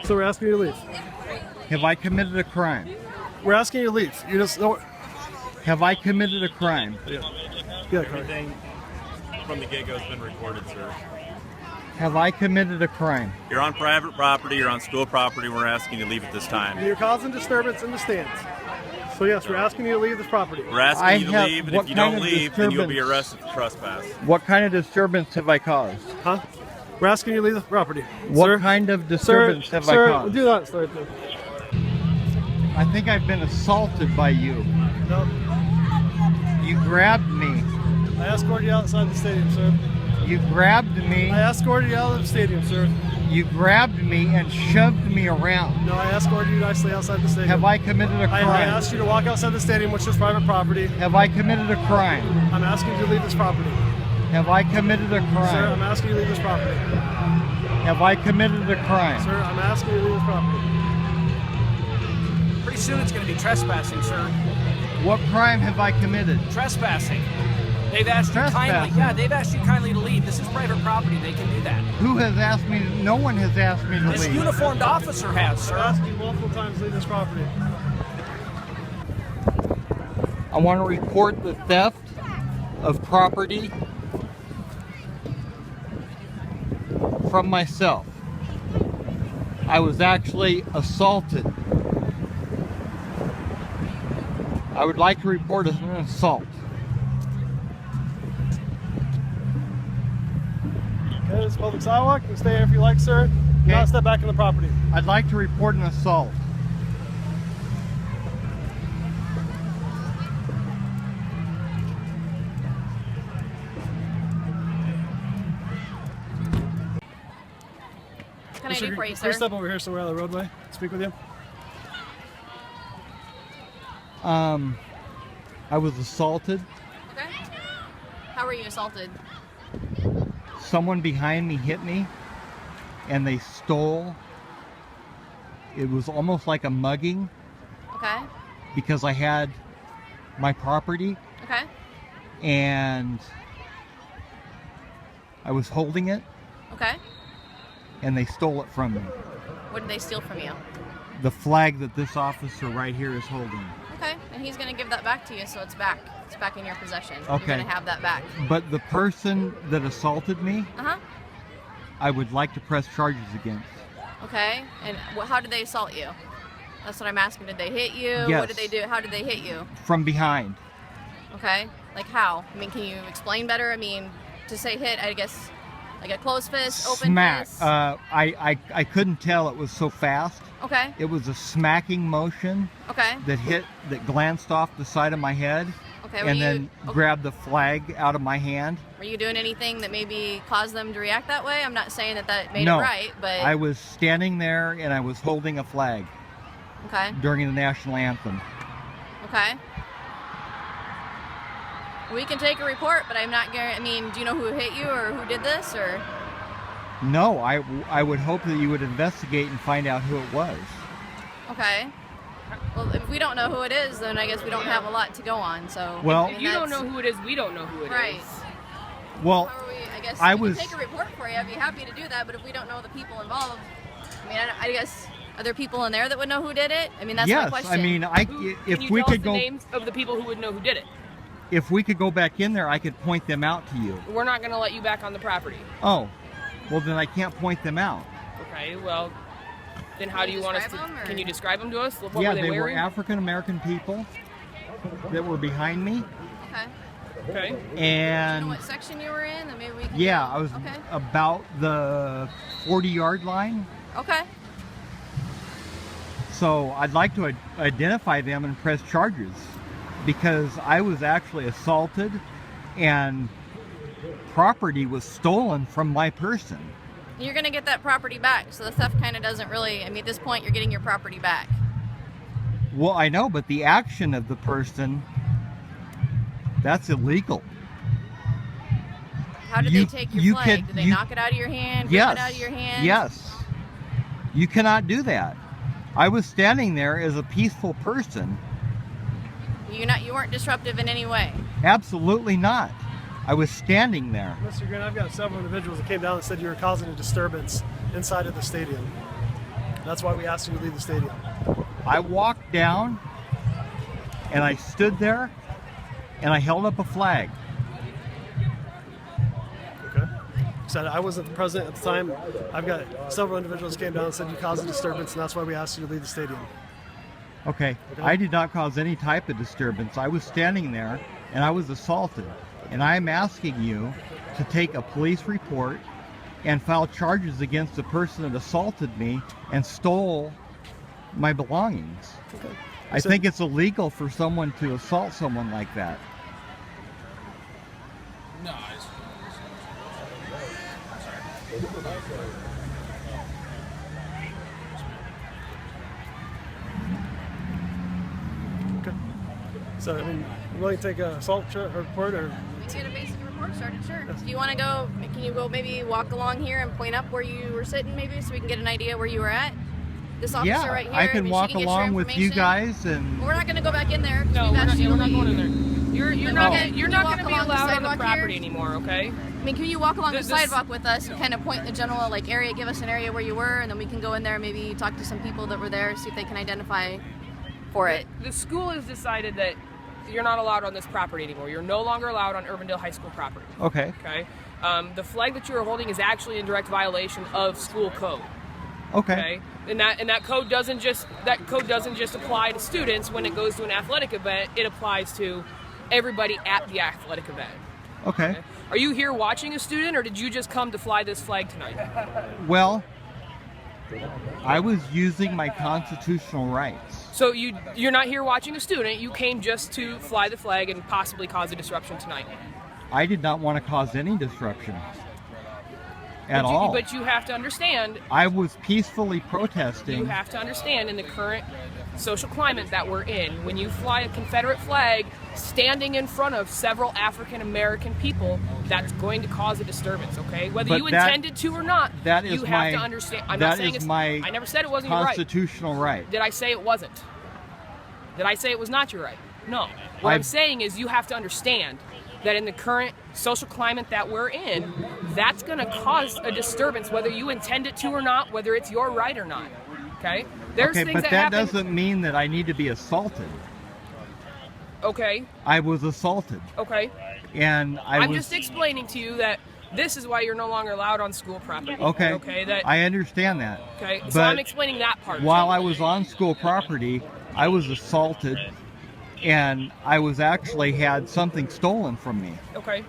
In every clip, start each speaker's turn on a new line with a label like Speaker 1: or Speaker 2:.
Speaker 1: So we're asking you to leave.
Speaker 2: Have I committed a crime?
Speaker 1: We're asking you to leave. You just don't.
Speaker 2: Have I committed a crime?
Speaker 1: Yeah,
Speaker 3: Everything from the get-go has been recorded, sir.
Speaker 2: Have I committed a crime?
Speaker 3: You're on private property, you're on school property, we're asking you to leave at this time.
Speaker 1: You're causing disturbance in the stands. So yes, we're asking you to leave this property.
Speaker 3: We're asking you to leave, and if you don't leave, then you'll be
Speaker 2: disturbance?
Speaker 3: arrested for trespass.
Speaker 2: What kind of disturbance have I caused?
Speaker 1: Huh? We're asking you to leave the property.
Speaker 2: What
Speaker 1: Sir?
Speaker 2: kind of disturbance have I
Speaker 1: Sir,
Speaker 2: caused?
Speaker 1: do not start.
Speaker 2: I think I've been assaulted by you.
Speaker 1: No.
Speaker 2: You grabbed me.
Speaker 1: I escorted you outside the stadium, sir.
Speaker 2: You grabbed me.
Speaker 1: I escorted you out of the stadium, sir.
Speaker 2: You grabbed me and shoved me around.
Speaker 1: No, I escorted you nicely outside the stadium.
Speaker 2: Have I committed a crime?
Speaker 1: I asked you to walk outside the stadium, which is private property.
Speaker 2: Have I committed a crime?
Speaker 1: I'm asking you to leave this property.
Speaker 2: Have I committed a crime?
Speaker 1: Sir, I'm asking you to leave this property.
Speaker 2: Have I committed a crime?
Speaker 1: Sir, I'm asking you to leave this property.
Speaker 4: Pretty soon it's going to be trespassing, sir.
Speaker 2: What crime have I committed?
Speaker 4: Trespassing. They've asked you kindly.
Speaker 2: Trespassing?
Speaker 4: Yeah, they've asked you kindly to leave. This is private property. They can do that.
Speaker 2: Who has asked me? No one has asked me to
Speaker 4: This
Speaker 2: leave.
Speaker 4: uniformed officer has,
Speaker 1: I've
Speaker 4: sir.
Speaker 1: asked you multiple times to leave this property.
Speaker 2: I want to report the theft of property from myself. I was actually assaulted. I would like to report an assault.
Speaker 1: Okay, this is public sidewalk. You can stay here if you like, sir. Do not step back in the property.
Speaker 2: I'd like to report an assault.
Speaker 5: Can I do for you, sir?
Speaker 1: Please step over here somewhere on the roadway. Speak with you.
Speaker 2: I was assaulted.
Speaker 5: Okay. How were you assaulted?
Speaker 2: Someone behind me hit me and they stole. It was almost like a mugging
Speaker 5: Okay.
Speaker 2: because I had my property
Speaker 5: Okay.
Speaker 2: and I was holding it
Speaker 5: Okay.
Speaker 2: and they stole it from me.
Speaker 5: What did they steal from you?
Speaker 2: The flag that this officer right here is holding.
Speaker 5: Okay. And he's going to give that back to you, so it's back. It's back in your possession.
Speaker 2: Okay.
Speaker 5: You're going to have that back.
Speaker 2: But the person that assaulted me,
Speaker 5: Uh-huh.
Speaker 2: I would like to press charges against.
Speaker 5: Okay. And how did they assault you? That's what I'm asking. Did they hit you?
Speaker 2: Yes.
Speaker 5: What did they do? How did they hit you?
Speaker 2: From behind.
Speaker 5: Okay. Like how? I mean, can you explain better? I mean, to say hit, I guess, like a closed fist, open
Speaker 2: Smack.
Speaker 5: fist?
Speaker 2: I couldn't tell, it was so fast.
Speaker 5: Okay.
Speaker 2: It was a smacking motion
Speaker 5: Okay.
Speaker 2: that glanced off the side of my head
Speaker 5: Okay. Were
Speaker 2: and
Speaker 5: you,
Speaker 2: then grabbed the flag out of my hand.
Speaker 5: Were you doing anything that maybe caused them to react that way? I'm not saying that made
Speaker 2: No,
Speaker 5: it right, but
Speaker 2: I was standing there and I was holding a flag
Speaker 5: okay.
Speaker 2: during the national anthem.
Speaker 5: Okay. We can take a report, but I'm not guaranteed. I mean, do you know who hit you or who did this or?
Speaker 2: No, I would hope that you would investigate and find out who it was.
Speaker 5: Okay. Well, if we don't know who it is, then I guess we don't have a lot to go on. So.
Speaker 2: Well-
Speaker 5: I mean,
Speaker 6: If you don't
Speaker 5: that's-
Speaker 6: know who it is, we don't know who it is.
Speaker 5: Right.
Speaker 2: Well,
Speaker 5: How are we? I guess
Speaker 2: I
Speaker 5: we
Speaker 2: was-
Speaker 5: can take a report for you. I'd be happy to do that. But if we don't know the people involved, I mean, I guess are there people in there that would know who did it? I mean, that's my
Speaker 2: yes,
Speaker 5: question.
Speaker 2: I mean,
Speaker 6: Can
Speaker 2: if
Speaker 6: you
Speaker 2: we
Speaker 6: tell us
Speaker 2: could
Speaker 6: the
Speaker 2: go,
Speaker 6: names of the people who would know who did it?
Speaker 2: if we could go back in there, I could point them out to you.
Speaker 6: We're not going to let you back on the property.
Speaker 2: Oh, well then I can't point them out.
Speaker 6: Okay, well, then how
Speaker 5: Can
Speaker 6: do
Speaker 5: you
Speaker 6: you want us to?
Speaker 5: describe them, or-
Speaker 6: Can you describe them to us? What
Speaker 2: Yeah,
Speaker 6: were they
Speaker 2: they were
Speaker 6: wearing?
Speaker 2: African American people that were behind me,
Speaker 5: Okay.
Speaker 6: Okay.
Speaker 5: Do you know
Speaker 2: and
Speaker 5: what section you were in? Then maybe we can.
Speaker 2: yeah,
Speaker 5: go-
Speaker 2: I was
Speaker 5: Okay.
Speaker 2: about the 40-yard line.
Speaker 5: Okay.
Speaker 2: So I'd like to identify them and press charges because I was actually assaulted and property was stolen from my person.
Speaker 5: You're gonna get that property back, so the theft kind of doesn't really. I mean, at this point, you're getting your property back.
Speaker 2: Well, I know, but the action of the person, that's illegal.
Speaker 5: How did
Speaker 2: You-
Speaker 5: they take your
Speaker 2: you
Speaker 5: flag?
Speaker 2: could-
Speaker 5: Did they
Speaker 2: you-
Speaker 5: knock it out of your hand?
Speaker 2: Yes.
Speaker 5: Rip it out of your hand?
Speaker 2: Yes. You cannot do that. I was standing there as a peaceful person.
Speaker 5: You weren't disruptive in any way.
Speaker 2: Absolutely not. I was standing there.
Speaker 1: Mr. Greene, I've got several individuals that came down and said you were causing a disturbance inside of the stadium. That's why we asked you to leave the stadium.
Speaker 2: I walked down and I stood there and I held up a flag.
Speaker 1: Okay. Said I wasn't present at the time. I've got several individuals came down and said you caused a disturbance, and that's why we asked you to leave the stadium.
Speaker 2: Okay. I did not cause any type of disturbance. I was standing there and I was assaulted. And I'm asking you to take a police report and file charges against the person that assaulted me and stole my belongings.
Speaker 1: Okay.
Speaker 2: I think it's illegal for someone to assault someone like that.
Speaker 4: No.
Speaker 1: Okay. So, I mean, you willing to take a assault report or?
Speaker 5: We can get a basic report started, sure. Do you want to go, can you go maybe walk along here and point up where you were sitting maybe so we can get an idea where you were at? This officer
Speaker 2: Yeah,
Speaker 5: right here,
Speaker 2: I can
Speaker 5: she
Speaker 2: walk
Speaker 5: get your
Speaker 2: along with you
Speaker 5: information.
Speaker 2: guys and...
Speaker 5: Well, we're not going to go back in there. 'Cause
Speaker 6: No,
Speaker 5: we've
Speaker 6: we're
Speaker 5: asked
Speaker 6: not,
Speaker 5: you to
Speaker 6: we're not
Speaker 5: leave.
Speaker 6: going in there. You're
Speaker 5: Can
Speaker 6: not
Speaker 5: you
Speaker 6: going
Speaker 5: walk
Speaker 6: to be
Speaker 5: along the
Speaker 6: allowed on the
Speaker 5: sidewalk
Speaker 6: property
Speaker 5: here?
Speaker 6: anymore, okay?
Speaker 5: I mean, can you walk along the
Speaker 6: This-
Speaker 5: sidewalk with us and kind of point the general like area, give us an area where you were, and then we can go in there and maybe talk to some people that were there, see if they can identify for it.
Speaker 6: The school has decided that you're not allowed on this property anymore. You're no longer allowed on Urbandale High School property.
Speaker 2: Okay.
Speaker 6: Okay. The flag that you are holding is actually in direct violation of school code.
Speaker 2: Okay.
Speaker 6: And that code doesn't just apply to students when it goes to an athletic event. It applies to everybody at the athletic event.
Speaker 2: Okay.
Speaker 6: Are you here watching a student, or did you just come to fly this flag tonight?
Speaker 2: Well, I was using my constitutional rights.
Speaker 6: So you're not here watching a student. You came just to fly the flag and possibly cause a disruption tonight.
Speaker 2: I did not want to cause any disruption at all.
Speaker 6: But you have to understand.
Speaker 2: I was peacefully
Speaker 6: You
Speaker 2: protesting.
Speaker 6: have to understand in the current social climate that we're in, when you fly a Confederate flag standing in front of several African American people, that's going to cause a disturbance, okay? Whether
Speaker 2: But
Speaker 6: you
Speaker 2: that-
Speaker 6: intended to or not,
Speaker 2: that is
Speaker 6: you have to
Speaker 2: my-
Speaker 6: understand. I'm
Speaker 2: that
Speaker 6: not saying
Speaker 2: is
Speaker 6: it's
Speaker 2: my
Speaker 6: I never said it wasn't your right.
Speaker 2: Constitutional right.
Speaker 6: Did I say it wasn't? Did I say it was not your right? No. What I'm saying is you have to understand that in the current social climate that we're in, that's going to cause a disturbance, whether you intend it to or not, whether it's your right or not. Okay? There's
Speaker 2: Okay,
Speaker 6: things
Speaker 2: but that
Speaker 6: happen.
Speaker 2: doesn't mean that I need to be assaulted.
Speaker 6: Okay.
Speaker 2: I was assaulted,
Speaker 6: Okay.
Speaker 2: and
Speaker 6: I'm
Speaker 2: was
Speaker 6: just explaining to you that this is why you're no longer allowed on school property.
Speaker 2: okay.
Speaker 6: Okay. That.
Speaker 2: I understand that.
Speaker 6: Okay. So
Speaker 2: but
Speaker 6: I'm explaining that part.
Speaker 2: while I was on school property, I was assaulted, and I was actually had something stolen from me.
Speaker 6: Okay.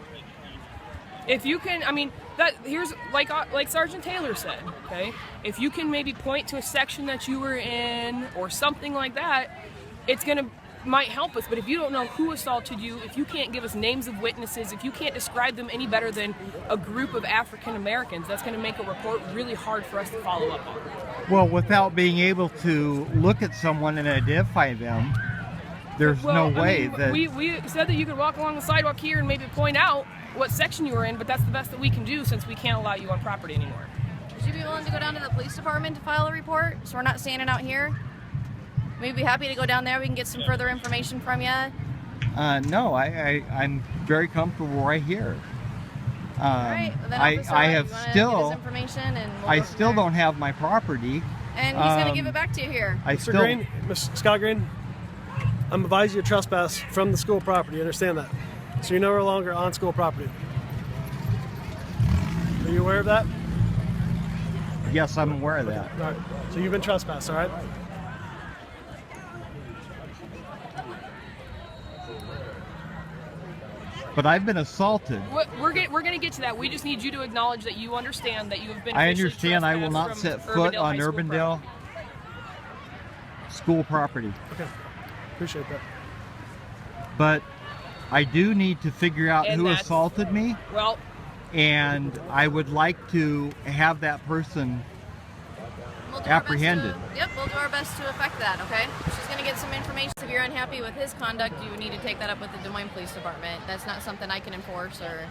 Speaker 6: If you can, I mean, that here's like Sergeant Taylor said. Okay. If you can maybe point to a section that you were in or something like that, might help us. But if you don't know who assaulted you, if you can't give us names of witnesses, if you can't describe them any better than a group of African Americans, that's going to make a report really hard for us to follow up on.
Speaker 2: Well, without being able to look at someone and identify them, there's no way that...
Speaker 6: We said that you could walk along the sidewalk here and maybe point out what section you were in, but that's the best that we can do since we can't allow you on property anymore.
Speaker 5: Would you be willing to go down to the police department to file a report so we're not standing out here? We'd be happy to go down there. We can get some further information from you.
Speaker 2: No, I'm very comfortable right here.
Speaker 5: All right. Well, then,
Speaker 2: I
Speaker 5: officer,
Speaker 2: have
Speaker 5: you wanna
Speaker 2: still...
Speaker 5: get us information and we'll
Speaker 2: I
Speaker 5: go from
Speaker 2: still
Speaker 5: there.
Speaker 2: don't have my property.
Speaker 5: And he's going to give it back to you here.
Speaker 2: I
Speaker 1: Mr.
Speaker 2: still...
Speaker 1: Greene, Mr. Scott Greene, I'm advising you to trespass from the school property. You understand that? So you're no longer on school property. Are you aware of that?
Speaker 2: Yes, I'm aware of that.
Speaker 1: All right. So you've been trespassed, all right?
Speaker 2: But I've been assaulted.
Speaker 6: We're going to get to that. We just need you to acknowledge that you understand that you have been.
Speaker 2: I
Speaker 6: officially
Speaker 2: understand I will not
Speaker 6: trespassed
Speaker 2: set
Speaker 6: from
Speaker 2: foot
Speaker 6: Urbandale
Speaker 2: on
Speaker 6: High School
Speaker 2: Urbandale school property.
Speaker 1: Okay. Appreciate that.
Speaker 2: But I do need to figure out
Speaker 6: And
Speaker 2: who
Speaker 6: that's-
Speaker 2: assaulted me,
Speaker 6: Well,
Speaker 2: and I would like to have that person
Speaker 5: We'll do our best
Speaker 2: apprehended.
Speaker 5: Yep, we'll do our best to affect that, okay? She's going to get some information. If you're unhappy with his conduct, you need to take that up with the Des Moines Police Department. That's not something I can enforce or